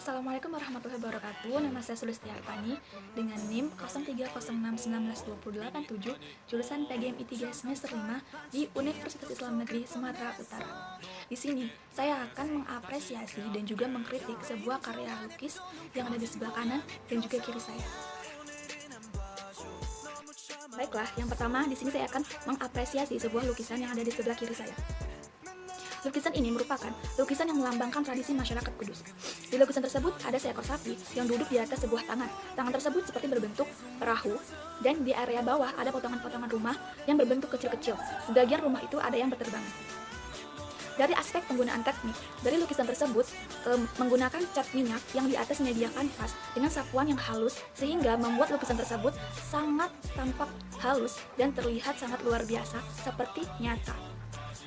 Assalamualaikum warahmatullahi wabarakatuh. Nama saya Sulistiartani dengan NIM 0306192087, jurusan PGMI 3 semester 5 di Universitas Islam Negeri Sumatera Utara. Di sini saya akan mengapresiasi dan juga mengkritik sebuah karya lukis yang ada di sebelah kanan dan juga kiri saya. Baiklah, yang pertama di sini saya akan mengapresiasi sebuah lukisan yang ada di sebelah kiri saya. Lukisan ini merupakan lukisan yang melambangkan tradisi masyarakat Kudus. Di lukisan tersebut ada seekor sapi yang duduk di atas sebuah tangan. Tangan tersebut seperti berbentuk perahu, dan di area bawah ada potongan-potongan rumah yang berbentuk kecil-kecil. Sebagian rumah itu ada yang berterbangan. Dari aspek penggunaan teknik, dari lukisan tersebut menggunakan cat minyak yang di atas menyediakan kanvas dengan sapuan yang halus sehingga membuat lukisan tersebut sangat tampak halus dan terlihat sangat luar biasa seperti nyata.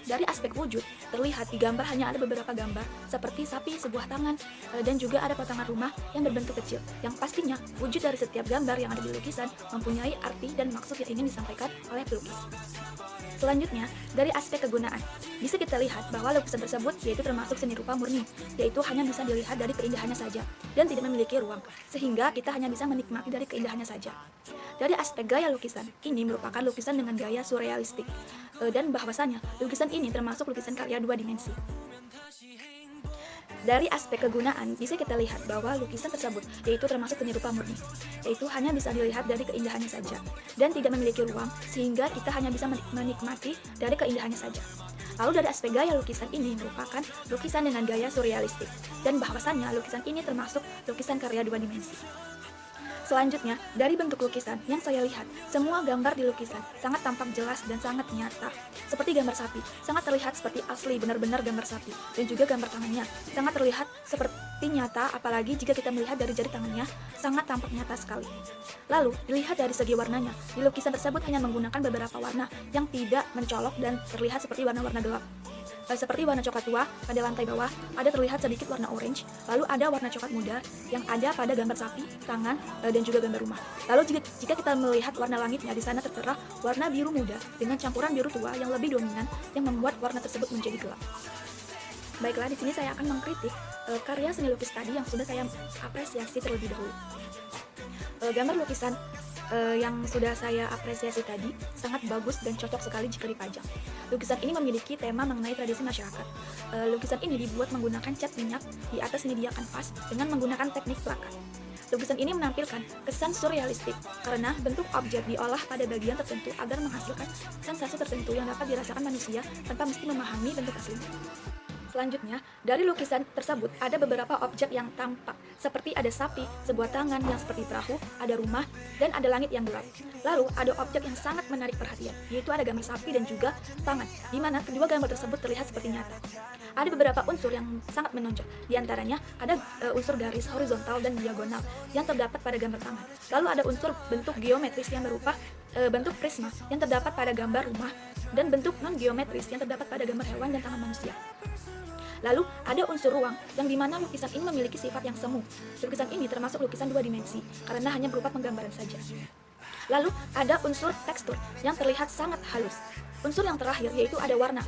Dari aspek wujud, terlihat di gambar hanya ada beberapa gambar seperti sapi, sebuah tangan, dan juga ada potongan rumah yang berbentuk kecil. Yang pastinya, wujud dari setiap gambar yang ada di lukisan mempunyai arti dan maksud yang ingin disampaikan oleh pelukis. Selanjutnya, dari aspek kegunaan, bisa kita lihat bahwa lukisan tersebut yaitu termasuk seni rupa murni, yaitu hanya bisa dilihat dari keindahannya saja dan tidak memiliki ruang, sehingga kita hanya bisa menikmati dari keindahannya saja. Dari aspek gaya lukisan, ini merupakan lukisan dengan gaya surrealistik, dan bahwasanya lukisan ini termasuk lukisan karya dua dimensi. Dari aspek kegunaan, bisa kita lihat bahwa lukisan tersebut yaitu termasuk seni rupa murni, yaitu hanya bisa dilihat dari keindahannya saja dan tidak memiliki ruang, sehingga kita hanya bisa menikmati dari keindahannya saja. Lalu dari aspek gaya lukisan ini merupakan lukisan dengan gaya surrealistik, dan bahwasanya lukisan ini termasuk lukisan karya dua dimensi. Selanjutnya, dari bentuk lukisan yang saya lihat, semua gambar di lukisan sangat tampak jelas dan sangat nyata. Seperti gambar sapi, sangat terlihat seperti asli, benar-benar gambar sapi. Dan juga gambar tangannya, sangat terlihat seperti nyata, apalagi jika kita melihat dari jari tangannya, sangat tampak nyata sekali. Lalu, dilihat dari segi warnanya, di lukisan tersebut hanya menggunakan beberapa warna yang tidak mencolok dan terlihat seperti warna-warna gelap. Seperti warna coklat tua pada lantai bawah, ada terlihat sedikit warna orange, lalu ada warna coklat muda yang ada pada gambar sapi, tangan, dan juga gambar rumah. Lalu jika kita melihat warna langitnya, di sana tertera warna biru muda dengan campuran biru tua yang lebih dominan yang membuat warna tersebut menjadi gelap. Baiklah, di sini saya akan mengkritik karya seni lukis tadi yang sudah saya apresiasi terlebih dahulu. Gambar lukisan yang sudah saya apresiasi tadi sangat bagus dan cocok sekali jika dipajang. Lukisan ini memiliki tema mengenai tradisi masyarakat. Lukisan ini dibuat menggunakan cat minyak di atas media kanvas dengan menggunakan teknik plakat. Lukisan ini menampilkan kesan surrealistik karena bentuk objek diolah pada bagian tertentu agar menghasilkan sensasi tertentu yang dapat dirasakan manusia tanpa mesti memahami bentuk aslinya. Selanjutnya, dari lukisan tersebut ada beberapa objek yang tampak, seperti ada sapi, sebuah tangan yang seperti perahu, ada rumah, dan ada langit yang gelap. Lalu, ada objek yang sangat menarik perhatian, yaitu ada gambar sapi dan juga tangan, di mana kedua gambar tersebut terlihat seperti nyata. Ada beberapa unsur yang sangat menonjol, di antaranya ada unsur garis horizontal dan diagonal yang terdapat pada gambar tangan. Lalu ada unsur bentuk geometris yang berupa bentuk prisma yang terdapat pada gambar rumah, dan bentuk non-geometris yang terdapat pada gambar hewan dan tangan manusia. Lalu ada unsur ruang yang dimana lukisan ini memiliki sifat yang semu. Lukisan ini termasuk lukisan dua dimensi karena hanya berupa penggambaran saja. Lalu ada unsur tekstur yang terlihat sangat halus. Unsur yang terakhir yaitu ada warna.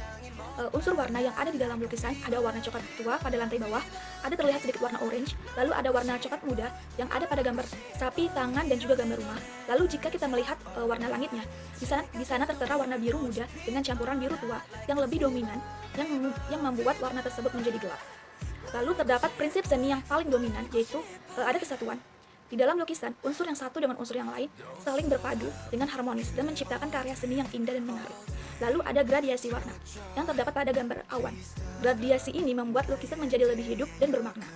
Unsur warna yang ada di dalam lukisan ada warna coklat tua pada lantai bawah, ada terlihat sedikit warna orange, lalu ada warna coklat muda yang ada pada gambar sapi, tangan, dan juga gambar rumah. Lalu jika kita melihat warna langitnya, di sana tertera warna biru muda dengan campuran biru tua yang lebih dominan yang membuat warna tersebut menjadi gelap. Lalu terdapat prinsip seni yang paling dominan yaitu ada kesatuan. Di dalam lukisan, unsur yang satu dengan unsur yang lain saling berpadu dengan harmonis dan menciptakan karya seni yang indah dan menarik. Lalu ada gradiasi warna yang terdapat pada gambar awan. Gradiasi ini membuat lukisan menjadi lebih hidup dan bermakna.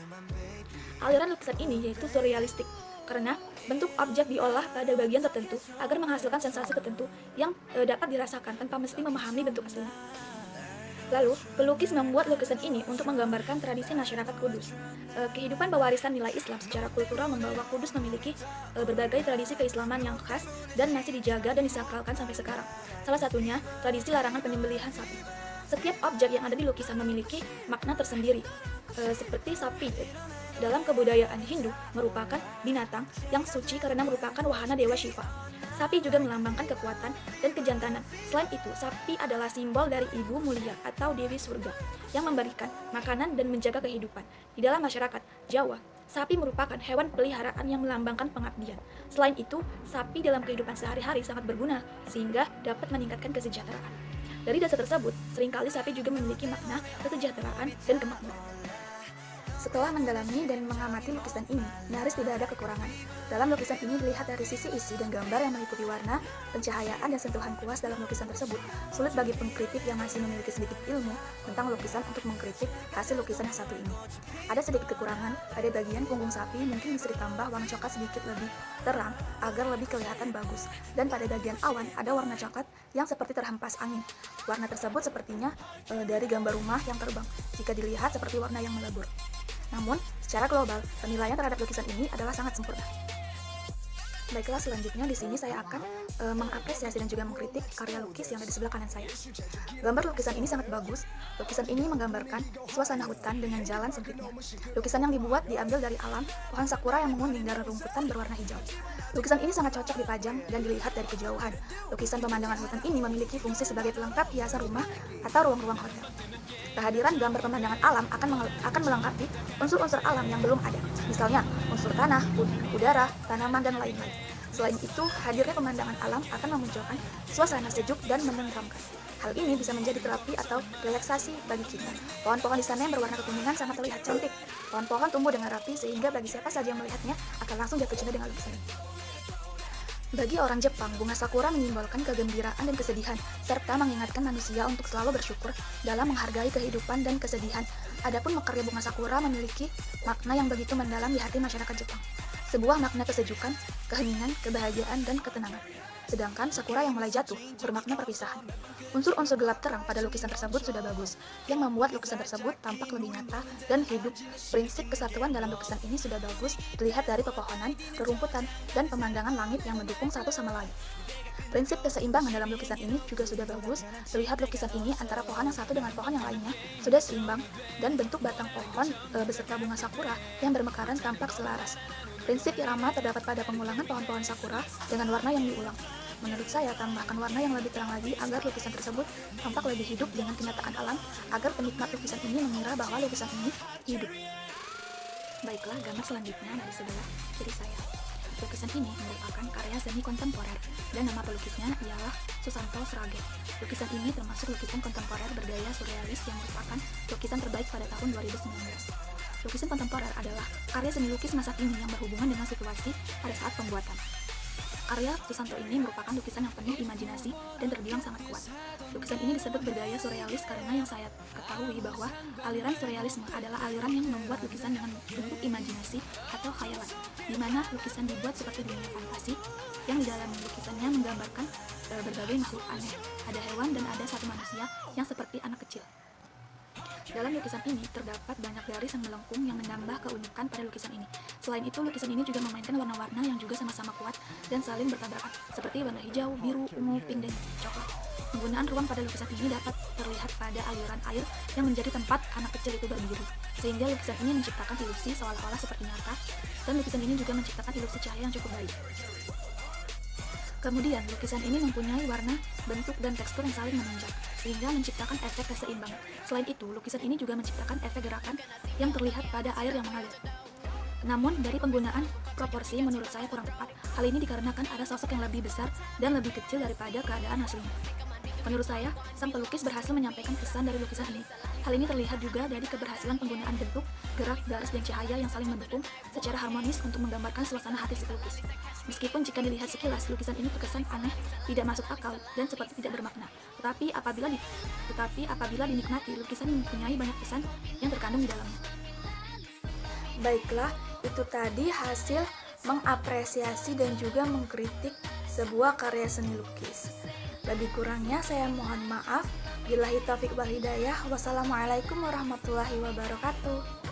Aliran lukisan ini yaitu surrealistik karena bentuk objek diolah pada bagian tertentu agar menghasilkan sensasi tertentu yang dapat dirasakan tanpa mesti memahami bentuk aslinya. Lalu, pelukis membuat lukisan ini untuk menggambarkan tradisi masyarakat Kudus. Kehidupan pewarisan nilai Islam secara kultural membawa Kudus memiliki berbagai tradisi keislaman yang khas dan masih dijaga dan disakralkan sampai sekarang. Salah satunya, tradisi larangan penyembelihan sapi. Setiap objek yang ada di lukisan memiliki makna tersendiri, seperti sapi. Dalam kebudayaan Hindu merupakan binatang yang suci karena merupakan wahana dewa Shiva. Sapi juga melambangkan kekuatan dan kejantanan. Selain itu, sapi adalah simbol dari ibu mulia atau dewi surga yang memberikan makanan dan menjaga kehidupan. Di dalam masyarakat Jawa, Sapi merupakan hewan peliharaan yang melambangkan pengabdian. Selain itu, sapi dalam kehidupan sehari-hari sangat berguna, sehingga dapat meningkatkan kesejahteraan. Dari dasar tersebut, seringkali sapi juga memiliki makna kesejahteraan dan kemakmuran. Setelah mendalami dan mengamati lukisan ini, nyaris tidak ada kekurangan. Dalam lukisan ini dilihat dari sisi isi dan gambar yang meliputi warna, pencahayaan, dan sentuhan kuas dalam lukisan tersebut. Sulit bagi pengkritik yang masih memiliki sedikit ilmu tentang lukisan untuk mengkritik hasil lukisan yang satu ini. Ada sedikit kekurangan, pada bagian punggung sapi mungkin bisa ditambah warna coklat sedikit lebih terang agar lebih kelihatan bagus. Dan pada bagian awan ada warna coklat yang seperti terhempas angin. Warna tersebut sepertinya dari gambar rumah yang terbang, jika dilihat seperti warna yang melebur. Namun, secara global, penilaian terhadap lukisan ini adalah sangat sempurna. Baiklah, selanjutnya di sini saya akan mengapresiasi dan juga mengkritik karya lukis yang ada di sebelah kanan saya. Gambar lukisan ini sangat bagus. Lukisan ini menggambarkan suasana hutan dengan jalan sempitnya. Lukisan yang dibuat diambil dari alam, pohon sakura yang menguning dan rumputan berwarna hijau. Lukisan ini sangat cocok dipajang dan dilihat dari kejauhan. Lukisan pemandangan hutan ini memiliki fungsi sebagai pelengkap hiasan rumah atau ruang-ruang hotel. Kehadiran gambar pemandangan alam akan melengkapi unsur-unsur alam yang belum ada, misalnya unsur tanah, udara, tanaman, dan lain-lain. Selain itu, hadirnya pemandangan alam akan memunculkan suasana sejuk dan menenteramkan. Hal ini bisa menjadi terapi atau relaksasi bagi kita. Pohon-pohon di sana yang berwarna kekuningan sangat terlihat cantik. Pohon-pohon tumbuh dengan rapi sehingga bagi siapa saja yang melihatnya akan langsung jatuh cinta dengan lukisan ini. Bagi orang Jepang, bunga sakura menyimbolkan kegembiraan dan kesedihan, serta mengingatkan manusia untuk selalu bersyukur dalam menghargai kehidupan dan kesedihan. Adapun karya bunga sakura memiliki makna yang begitu mendalam di hati masyarakat Jepang. Sebuah makna kesejukan, keheningan, kebahagiaan, dan ketenangan. Sedangkan sakura yang mulai jatuh bermakna perpisahan. Unsur-unsur gelap terang pada lukisan tersebut sudah bagus, yang membuat lukisan tersebut tampak lebih nyata dan hidup. Prinsip kesatuan dalam lukisan ini sudah bagus dilihat dari pepohonan, rerumputan, dan pemandangan langit yang mendukung satu sama lain. Prinsip keseimbangan dalam lukisan ini juga sudah bagus. Terlihat lukisan ini antara pohon yang satu dengan pohon yang lainnya sudah seimbang, dan bentuk batang pohon beserta bunga sakura yang bermekaran tampak selaras. Prinsip irama terdapat pada pengulangan pohon-pohon sakura dengan warna yang diulang. Menurut saya, tambahkan warna yang lebih terang lagi agar lukisan tersebut tampak lebih hidup dengan kenyataan alam, agar penikmat lukisan ini mengira bahwa lukisan ini hidup. Baiklah, gambar selanjutnya dari sebelah kiri saya. Lukisan ini merupakan karya seni kontemporer dan nama pelukisnya ialah Susanto Srage. Lukisan ini termasuk lukisan kontemporer bergaya surrealis yang merupakan lukisan terbaik pada tahun 2019. Lukisan kontemporer adalah karya seni lukis masa kini yang berhubungan dengan situasi pada saat pembuatan. Karya Susanto ini merupakan lukisan yang penuh imajinasi dan terbilang sangat kuat. Lukisan ini disebut bergaya surrealis karena yang saya ketahui bahwa aliran surrealisme adalah aliran yang membuat lukisan dengan bentuk imajinasi atau khayalan, di mana lukisan dibuat seperti dunia fantasi yang di dalam lukisannya menggambarkan berbagai makhluk aneh. Ada hewan dan ada satu manusia yang seperti anak kecil. Dalam lukisan ini terdapat banyak garis yang melengkung yang menambah keunikan pada lukisan ini. Selain itu, lukisan ini juga memainkan warna-warna yang juga sama-sama kuat dan saling bertabrakan, seperti warna hijau, biru, ungu, pink, dan coklat. Penggunaan ruang pada lukisan ini dapat terlihat pada aliran air yang menjadi tempat anak kecil itu berdiri, sehingga lukisan ini menciptakan ilusi seolah-olah seperti nyata, dan lukisan ini juga menciptakan ilusi cahaya yang cukup baik. Kemudian, lukisan ini mempunyai warna, bentuk, dan tekstur yang saling menunjang, sehingga menciptakan efek keseimbangan. Selain itu, lukisan ini juga menciptakan efek gerakan yang terlihat pada air yang mengalir. Namun, dari penggunaan proporsi menurut saya kurang tepat. Hal ini dikarenakan ada sosok yang lebih besar dan lebih kecil daripada keadaan aslinya. Menurut saya, sang pelukis berhasil menyampaikan pesan dari lukisan ini. Hal ini terlihat juga dari keberhasilan penggunaan bentuk, gerak, garis, dan cahaya yang saling mendukung secara harmonis untuk menggambarkan suasana hati si pelukis. Meskipun jika dilihat sekilas, lukisan ini terkesan aneh, tidak masuk akal, dan seperti tidak bermakna. Tetapi apabila dinikmati, lukisan mempunyai banyak pesan yang terkandung di dalamnya. Baiklah, itu tadi hasil mengapresiasi dan juga mengkritik sebuah karya seni lukis. Lebih kurangnya saya mohon maaf. Billahi taufiq wal hidayah. Wassalamualaikum warahmatullahi wabarakatuh.